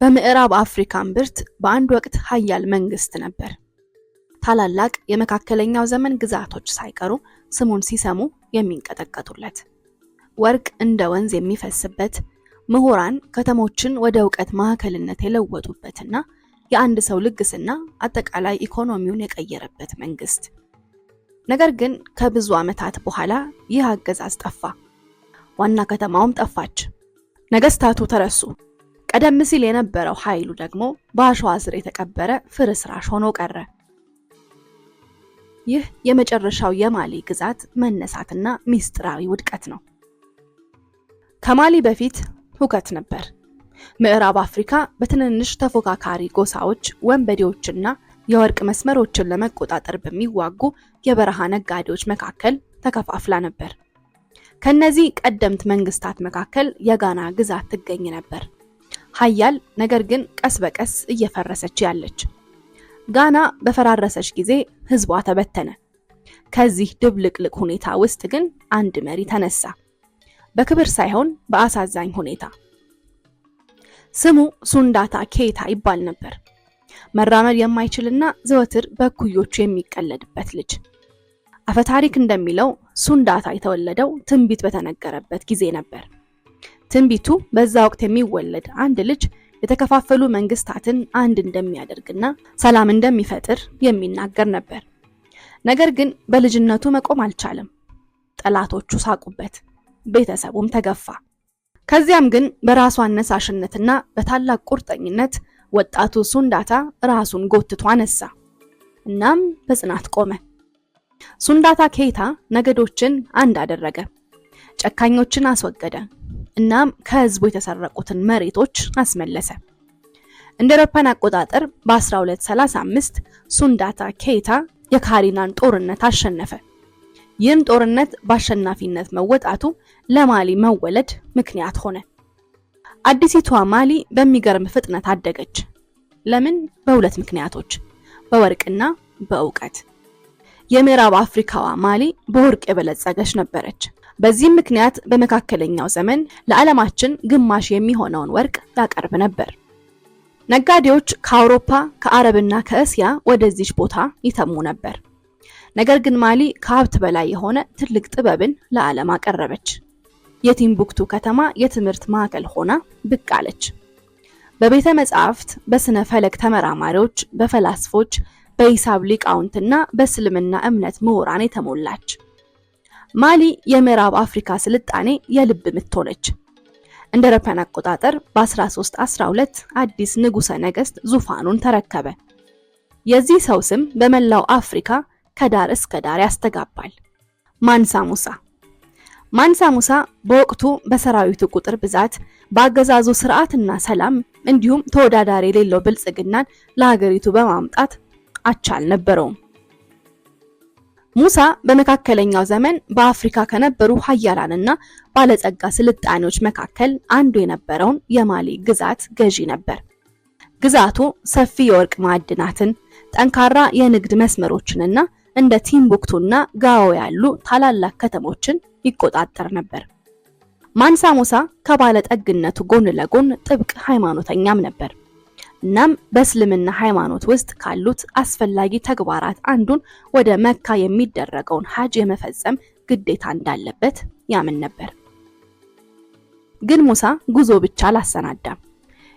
በምዕራብ አፍሪካ እምብርት በአንድ ወቅት ኃያል መንግስት ነበር። ታላላቅ የመካከለኛው ዘመን ግዛቶች ሳይቀሩ ስሙን ሲሰሙ የሚንቀጠቀጡለት፣ ወርቅ እንደ ወንዝ የሚፈስበት፣ ምሁራን ከተሞችን ወደ ዕውቀት ማዕከልነት የለወጡበትና የአንድ ሰው ልግስና አጠቃላይ ኢኮኖሚውን የቀየረበት መንግስት። ነገር ግን ከብዙ ዓመታት በኋላ ይህ አገዛዝ ጠፋ። ዋና ከተማውም ጠፋች። ነገስታቱ ተረሱ። ቀደም ሲል የነበረው ኃይሉ ደግሞ በአሸዋ ስር የተቀበረ ፍርስራሽ ሆኖ ቀረ። ይህ የመጨረሻው የማሊ ግዛት መነሳትና ሚስጥራዊ ውድቀት ነው። ከማሊ በፊት ሁከት ነበር። ምዕራብ አፍሪካ በትንንሽ ተፎካካሪ ጎሳዎች፣ ወንበዴዎችና የወርቅ መስመሮችን ለመቆጣጠር በሚዋጉ የበረሃ ነጋዴዎች መካከል ተከፋፍላ ነበር። ከነዚህ ቀደምት መንግስታት መካከል የጋና ግዛት ትገኝ ነበር። ኃያል ነገር ግን ቀስ በቀስ እየፈረሰች ያለች። ጋና በፈራረሰች ጊዜ ህዝቧ ተበተነ። ከዚህ ድብልቅልቅ ሁኔታ ውስጥ ግን አንድ መሪ ተነሳ፣ በክብር ሳይሆን በአሳዛኝ ሁኔታ። ስሙ ሱንዳታ ኬይታ ይባል ነበር። መራመድ የማይችልና ዘወትር በኩዮቹ የሚቀለድበት ልጅ። አፈታሪክ እንደሚለው ሱንዳታ የተወለደው ትንቢት በተነገረበት ጊዜ ነበር። ትንቢቱ በዛ ወቅት የሚወለድ አንድ ልጅ የተከፋፈሉ መንግስታትን አንድ እንደሚያደርግና ሰላም እንደሚፈጥር የሚናገር ነበር። ነገር ግን በልጅነቱ መቆም አልቻለም። ጠላቶቹ ሳቁበት፣ ቤተሰቡም ተገፋ። ከዚያም ግን በራሱ አነሳሽነትና በታላቅ ቁርጠኝነት ወጣቱ ሱንዳታ ራሱን ጎትቶ አነሳ። እናም በጽናት ቆመ። ሱንዳታ ኬይታ ነገዶችን አንድ አደረገ፣ ጨካኞችን አስወገደ። እናም ከህዝቡ የተሰረቁትን መሬቶች አስመለሰ። እንደ አውሮፓውያን አቆጣጠር በ1235 ሱንዳታ ኬይታ የካሪናን ጦርነት አሸነፈ። ይህም ጦርነት በአሸናፊነት መወጣቱ ለማሊ መወለድ ምክንያት ሆነ። አዲሲቷ ማሊ በሚገርም ፍጥነት አደገች። ለምን? በሁለት ምክንያቶች፣ በወርቅና በእውቀት። የምዕራብ አፍሪካዋ ማሊ በወርቅ የበለጸገች ነበረች። በዚህም ምክንያት በመካከለኛው ዘመን ለዓለማችን ግማሽ የሚሆነውን ወርቅ ያቀርብ ነበር። ነጋዴዎች ከአውሮፓ፣ ከአረብና ከእስያ ወደዚች ቦታ ይተሙ ነበር። ነገር ግን ማሊ ከሀብት በላይ የሆነ ትልቅ ጥበብን ለዓለም አቀረበች። የቲምቡክቱ ከተማ የትምህርት ማዕከል ሆና ብቅ አለች። በቤተ መጻሕፍት፣ በስነ ፈለክ ተመራማሪዎች፣ በፈላስፎች፣ በሂሳብ ሊቃውንትና በእስልምና እምነት ምሁራን የተሞላች ማሊ የምዕራብ አፍሪካ ስልጣኔ የልብ ምት ሆነች። እንደ አውሮፓውያን አቆጣጠር በ1312 አዲስ ንጉሠ ነገሥት ዙፋኑን ተረከበ። የዚህ ሰው ስም በመላው አፍሪካ ከዳር እስከ ዳር ያስተጋባል። ማንሳ ሙሳ። ማንሳ ሙሳ በወቅቱ በሰራዊቱ ቁጥር ብዛት፣ በአገዛዙ ስርዓትና ሰላም እንዲሁም ተወዳዳሪ የሌለው ብልጽግናን ለሀገሪቱ በማምጣት አቻ አልነበረውም። ሙሳ በመካከለኛው ዘመን በአፍሪካ ከነበሩ ኃያላንና ባለጸጋ ስልጣኔዎች መካከል አንዱ የነበረውን የማሊ ግዛት ገዢ ነበር። ግዛቱ ሰፊ የወርቅ ማዕድናትን፣ ጠንካራ የንግድ መስመሮችንና እንደ ቲምቡክቱና ጋዎ ያሉ ታላላቅ ከተሞችን ይቆጣጠር ነበር። ማንሳ ሙሳ ከባለጠግነቱ ጎን ለጎን ጥብቅ ሃይማኖተኛም ነበር። እናም በእስልምና ሃይማኖት ውስጥ ካሉት አስፈላጊ ተግባራት አንዱን ወደ መካ የሚደረገውን ሐጅ የመፈጸም ግዴታ እንዳለበት ያምን ነበር። ግን ሙሳ ጉዞ ብቻ አላሰናዳም።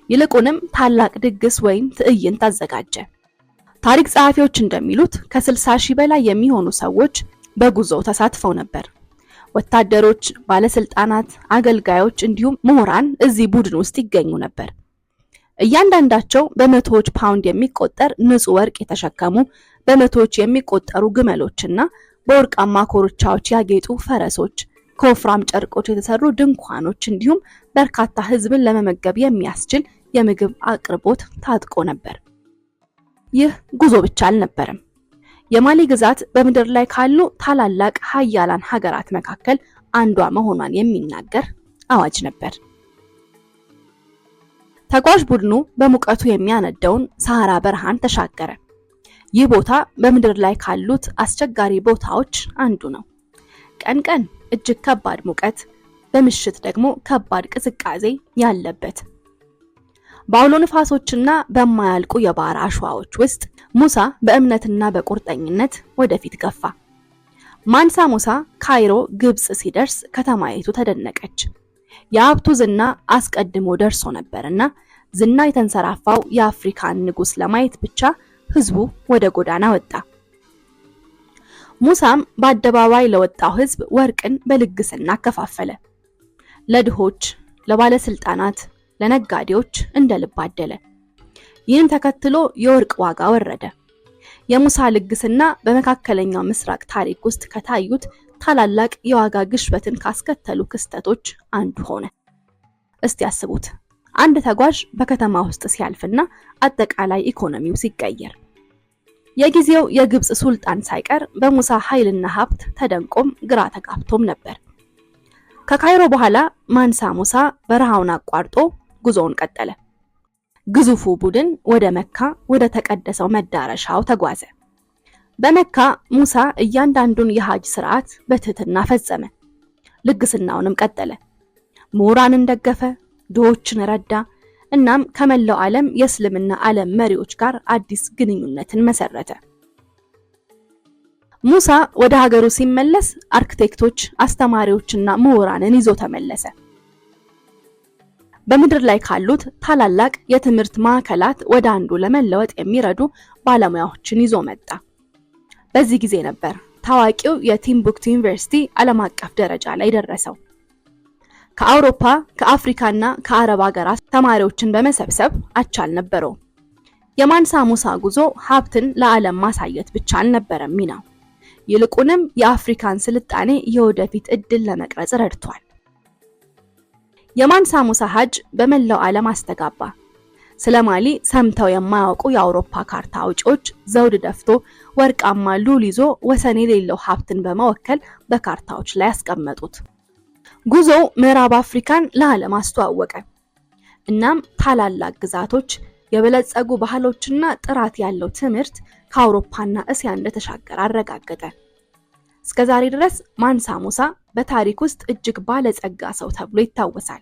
ይልቁንም ታላቅ ድግስ ወይም ትዕይንት አዘጋጀ። ታሪክ ጸሐፊዎች እንደሚሉት ከ60 ሺህ በላይ የሚሆኑ ሰዎች በጉዞው ተሳትፈው ነበር። ወታደሮች፣ ባለስልጣናት፣ አገልጋዮች እንዲሁም ምሁራን እዚህ ቡድን ውስጥ ይገኙ ነበር። እያንዳንዳቸው በመቶዎች ፓውንድ የሚቆጠር ንጹህ ወርቅ የተሸከሙ፣ በመቶዎች የሚቆጠሩ ግመሎችና በወርቃማ ኮርቻዎች ያጌጡ ፈረሶች፣ ከወፍራም ጨርቆች የተሰሩ ድንኳኖች እንዲሁም በርካታ ሕዝብን ለመመገብ የሚያስችል የምግብ አቅርቦት ታጥቆ ነበር። ይህ ጉዞ ብቻ አልነበረም። የማሊ ግዛት በምድር ላይ ካሉ ታላላቅ ኃያላን ሀገራት መካከል አንዷ መሆኗን የሚናገር አዋጅ ነበር። ተጓዥ ቡድኑ በሙቀቱ የሚያነደውን ሰሃራ በረሃን ተሻገረ። ይህ ቦታ በምድር ላይ ካሉት አስቸጋሪ ቦታዎች አንዱ ነው። ቀን ቀን እጅግ ከባድ ሙቀት፣ በምሽት ደግሞ ከባድ ቅዝቃዜ ያለበት። በአውሎ ንፋሶችና በማያልቁ የባህር አሸዋዎች ውስጥ ሙሳ በእምነትና በቁርጠኝነት ወደፊት ገፋ። ማንሳ ሙሳ ካይሮ ግብጽ ሲደርስ ከተማይቱ ተደነቀች። የሀብቱ ዝና አስቀድሞ ደርሶ ነበርና ዝና የተንሰራፋው የአፍሪካን ንጉስ ለማየት ብቻ ህዝቡ ወደ ጎዳና ወጣ። ሙሳም በአደባባይ ለወጣው ህዝብ ወርቅን በልግስና አከፋፈለ። ለድሆች፣ ለባለስልጣናት፣ ለነጋዴዎች እንደ ልብ አደለ። ይህን ተከትሎ የወርቅ ዋጋ ወረደ። የሙሳ ልግስና በመካከለኛው ምስራቅ ታሪክ ውስጥ ከታዩት ታላላቅ የዋጋ ግሽበትን ካስከተሉ ክስተቶች አንዱ ሆነ። እስቲ ያስቡት፣ አንድ ተጓዥ በከተማ ውስጥ ሲያልፍና አጠቃላይ ኢኮኖሚው ሲቀየር። የጊዜው የግብጽ ሱልጣን ሳይቀር በሙሳ ኃይልና ሀብት ተደንቆም ግራ ተጋብቶም ነበር። ከካይሮ በኋላ ማንሳ ሙሳ በረሃውን አቋርጦ ጉዞውን ቀጠለ። ግዙፉ ቡድን ወደ መካ ወደ ተቀደሰው መዳረሻው ተጓዘ። በመካ ሙሳ እያንዳንዱን የሐጅ ስርዓት በትህትና ፈጸመ። ልግስናውንም ቀጠለ። ምሁራንን ደገፈ፣ ድሆችን ረዳ። እናም ከመላው ዓለም የእስልምና ዓለም መሪዎች ጋር አዲስ ግንኙነትን መሰረተ። ሙሳ ወደ ሀገሩ ሲመለስ አርክቴክቶች፣ አስተማሪዎችና ምሁራንን ይዞ ተመለሰ። በምድር ላይ ካሉት ታላላቅ የትምህርት ማዕከላት ወደ አንዱ ለመለወጥ የሚረዱ ባለሙያዎችን ይዞ መጣ። በዚህ ጊዜ ነበር ታዋቂው የቲምቡክቱ ዩኒቨርሲቲ ዓለም አቀፍ ደረጃ ላይ ደረሰው። ከአውሮፓ፣ ከአፍሪካና ከአረብ ሀገራት ተማሪዎችን በመሰብሰብ አቻ አልነበረውም። የማንሳ ሙሳ ጉዞ ሀብትን ለዓለም ማሳየት ብቻ አልነበረም ሚናው። ይልቁንም የአፍሪካን ስልጣኔ የወደፊት እድል ለመቅረጽ ረድቷል። የማንሳ ሙሳ ሀጅ በመላው ዓለም አስተጋባ። ስለ ማሊ ሰምተው የማያውቁ የአውሮፓ ካርታ አውጪዎች ዘውድ ደፍቶ ወርቃማ ሉል ይዞ ወሰን የሌለው ሀብትን በመወከል በካርታዎች ላይ ያስቀመጡት። ጉዞው ምዕራብ አፍሪካን ለዓለም አስተዋወቀ። እናም ታላላቅ ግዛቶች፣ የበለጸጉ ባህሎችና ጥራት ያለው ትምህርት ከአውሮፓና እስያ እንደተሻገረ አረጋገጠ። እስከዛሬ ድረስ ማንሳ ሙሳ በታሪክ ውስጥ እጅግ ባለጸጋ ሰው ተብሎ ይታወሳል።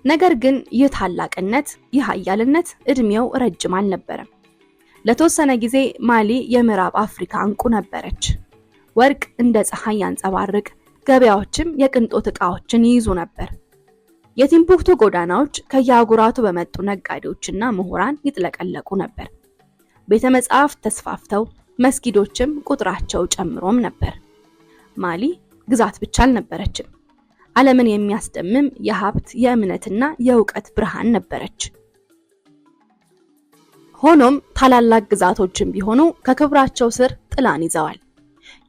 ነገር ግን ይህ ታላቅነት፣ ይህ ኃያልነት እድሜው ረጅም አልነበረም። ለተወሰነ ጊዜ ማሊ የምዕራብ አፍሪካ እንቁ ነበረች። ወርቅ እንደ ፀሐይ ያንጸባርቅ፣ ገበያዎችም የቅንጦት ዕቃዎችን ይይዙ ነበር። የቲምቡክቱ ጎዳናዎች ከየአህጉራቱ በመጡ ነጋዴዎችና ምሁራን ይጥለቀለቁ ነበር። ቤተ መጻሕፍት ተስፋፍተው መስጊዶችም ቁጥራቸው ጨምሮም ነበር። ማሊ ግዛት ብቻ አልነበረችም። ዓለምን የሚያስደምም የሀብት፣ የእምነትና የእውቀት ብርሃን ነበረች። ሆኖም ታላላቅ ግዛቶችም ቢሆኑ ከክብራቸው ስር ጥላን ይዘዋል።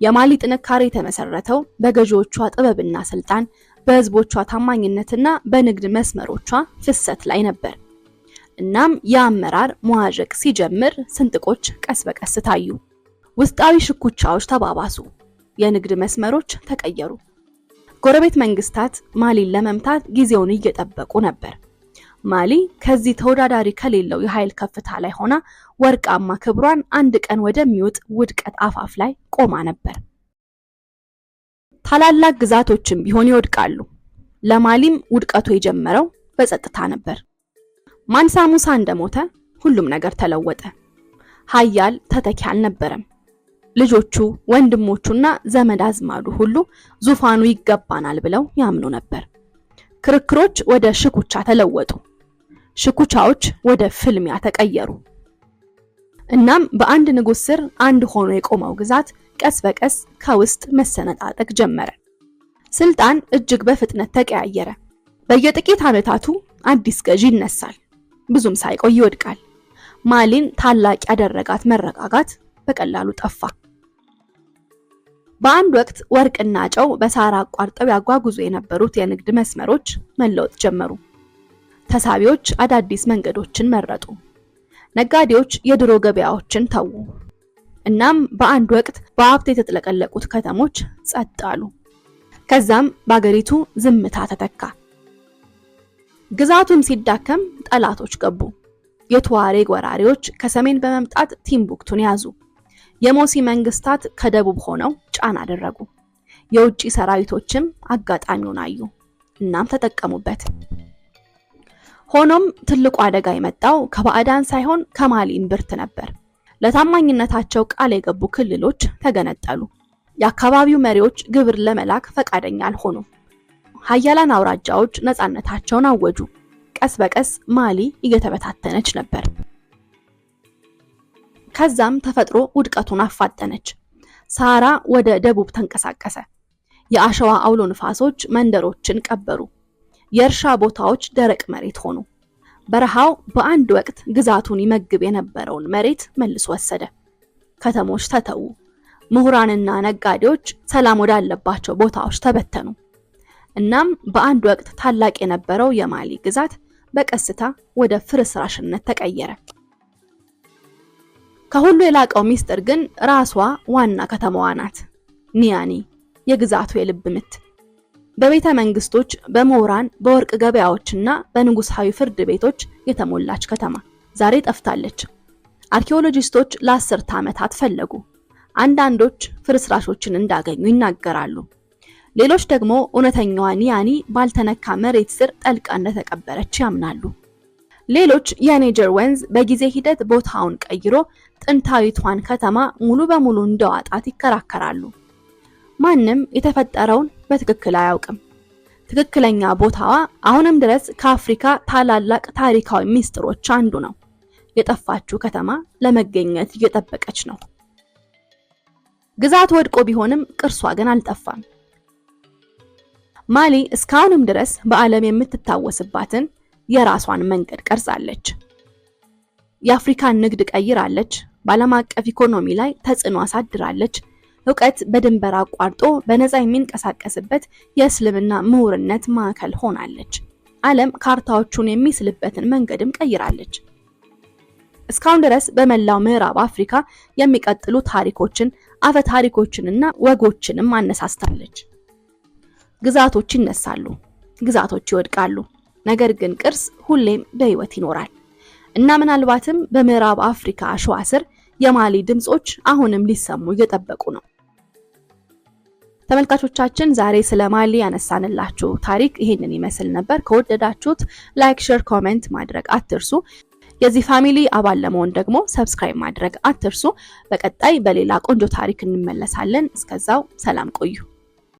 የማሊ ጥንካሬ የተመሰረተው በገዢዎቿ ጥበብና ስልጣን፣ በህዝቦቿ ታማኝነትና በንግድ መስመሮቿ ፍሰት ላይ ነበር። እናም የአመራር መዋዠቅ ሲጀምር ስንጥቆች ቀስ በቀስ ታዩ። ውስጣዊ ሽኩቻዎች ተባባሱ። የንግድ መስመሮች ተቀየሩ። ጎረቤት መንግስታት ማሊን ለመምታት ጊዜውን እየጠበቁ ነበር። ማሊ ከዚህ ተወዳዳሪ ከሌለው የኃይል ከፍታ ላይ ሆና ወርቃማ ክብሯን አንድ ቀን ወደሚወጥ ውድቀት አፋፍ ላይ ቆማ ነበር። ታላላቅ ግዛቶችም ቢሆን ይወድቃሉ። ለማሊም ውድቀቱ የጀመረው በጸጥታ ነበር። ማንሳ ሙሳ እንደሞተ ሁሉም ነገር ተለወጠ። ኃያል ተተኪ አልነበረም። ልጆቹ፣ ወንድሞቹና ዘመድ አዝማዱ ሁሉ ዙፋኑ ይገባናል ብለው ያምኑ ነበር። ክርክሮች ወደ ሽኩቻ ተለወጡ። ሽኩቻዎች ወደ ፍልሚያ ተቀየሩ። እናም በአንድ ንጉስ ስር አንድ ሆኖ የቆመው ግዛት ቀስ በቀስ ከውስጥ መሰነጣጠቅ ጀመረ። ስልጣን እጅግ በፍጥነት ተቀያየረ። በየጥቂት ዓመታቱ አዲስ ገዢ ይነሳል። ብዙም ሳይቆይ ይወድቃል። ማሊን ታላቅ ያደረጋት መረጋጋት በቀላሉ ጠፋ። በአንድ ወቅት ወርቅና ጨው በሳራ አቋርጠው ያጓጉዙ የነበሩት የንግድ መስመሮች መለወጥ ጀመሩ። ተሳቢዎች አዳዲስ መንገዶችን መረጡ። ነጋዴዎች የድሮ ገበያዎችን ተዉ። እናም በአንድ ወቅት በሀብት የተጥለቀለቁት ከተሞች ጸጥ አሉ። ከዛም በአገሪቱ ዝምታ ተተካ። ግዛቱም ሲዳከም ጠላቶች ገቡ። የቱዋሬግ ወራሪዎች ከሰሜን በመምጣት ቲምቡክቱን ያዙ። የሞሲ መንግስታት ከደቡብ ሆነው ጫና አደረጉ። የውጪ ሰራዊቶችም አጋጣሚውን አዩ፣ እናም ተጠቀሙበት። ሆኖም ትልቁ አደጋ የመጣው ከባዕዳን ሳይሆን ከማሊ እምብርት ነበር። ለታማኝነታቸው ቃል የገቡ ክልሎች ተገነጠሉ። የአካባቢው መሪዎች ግብር ለመላክ ፈቃደኛ አልሆኑም። ሀያላን አውራጃዎች ነፃነታቸውን አወጁ። ቀስ በቀስ ማሊ እየተበታተነች ነበር። ከዛም ተፈጥሮ ውድቀቱን አፋጠነች። ሳራ ወደ ደቡብ ተንቀሳቀሰ። የአሸዋ አውሎ ንፋሶች መንደሮችን ቀበሩ። የእርሻ ቦታዎች ደረቅ መሬት ሆኑ። በረሃው በአንድ ወቅት ግዛቱን ይመግብ የነበረውን መሬት መልሶ ወሰደ። ከተሞች ተተዉ። ምሁራንና ነጋዴዎች ሰላም ወዳለባቸው ቦታዎች ተበተኑ። እናም በአንድ ወቅት ታላቅ የነበረው የማሊ ግዛት በቀስታ ወደ ፍርስራሽነት ተቀየረ። ከሁሉ የላቀው ሚስጥር ግን ራሷ ዋና ከተማዋ ናት። ኒያኒ፣ የግዛቱ የልብ ምት። በቤተ መንግስቶች፣ በምሁራን፣ በወርቅ ገበያዎችና በንጉሳዊ ፍርድ ቤቶች የተሞላች ከተማ ዛሬ ጠፍታለች። አርኪኦሎጂስቶች ለ10 ዓመታት ፈለጉ። አንዳንዶች ፍርስራሾችን እንዳገኙ ይናገራሉ። ሌሎች ደግሞ እውነተኛዋ ኒያኒ ባልተነካ መሬት ስር ጠልቃ እንደተቀበረች ያምናሉ። ሌሎች የኒጀር ወንዝ በጊዜ ሂደት ቦታውን ቀይሮ ጥንታዊቷን ከተማ ሙሉ በሙሉ እንደዋጣት ይከራከራሉ። ማንም የተፈጠረውን በትክክል አያውቅም። ትክክለኛ ቦታዋ አሁንም ድረስ ከአፍሪካ ታላላቅ ታሪካዊ ሚስጥሮች አንዱ ነው። የጠፋችው ከተማ ለመገኘት እየጠበቀች ነው። ግዛት ወድቆ ቢሆንም ቅርሷ ግን አልጠፋም። ማሊ እስካሁንም ድረስ በዓለም የምትታወስባትን የራሷን መንገድ ቀርጻለች። የአፍሪካን ንግድ ቀይራለች። በዓለም አቀፍ ኢኮኖሚ ላይ ተጽዕኖ አሳድራለች። ዕውቀት በድንበር አቋርጦ በነፃ የሚንቀሳቀስበት የእስልምና ምሁርነት ማዕከል ሆናለች። ዓለም ካርታዎቹን የሚስልበትን መንገድም ቀይራለች። እስካሁን ድረስ በመላው ምዕራብ አፍሪካ የሚቀጥሉ ታሪኮችን፣ አፈ ታሪኮችንና ወጎችንም አነሳስታለች። ግዛቶች ይነሳሉ፣ ግዛቶች ይወድቃሉ። ነገር ግን ቅርስ ሁሌም በሕይወት ይኖራል እና ምናልባትም በምዕራብ አፍሪካ አሸዋ ስር የማሊ ድምጾች አሁንም ሊሰሙ እየጠበቁ ነው። ተመልካቾቻችን ዛሬ ስለ ማሊ ያነሳንላችሁ ታሪክ ይሄንን ይመስል ነበር። ከወደዳችሁት ላይክ፣ ሼር፣ ኮሜንት ማድረግ አትርሱ። የዚህ ፋሚሊ አባል ለመሆን ደግሞ ሰብስክራይብ ማድረግ አትርሱ። በቀጣይ በሌላ ቆንጆ ታሪክ እንመለሳለን። እስከዛው ሰላም ቆዩ።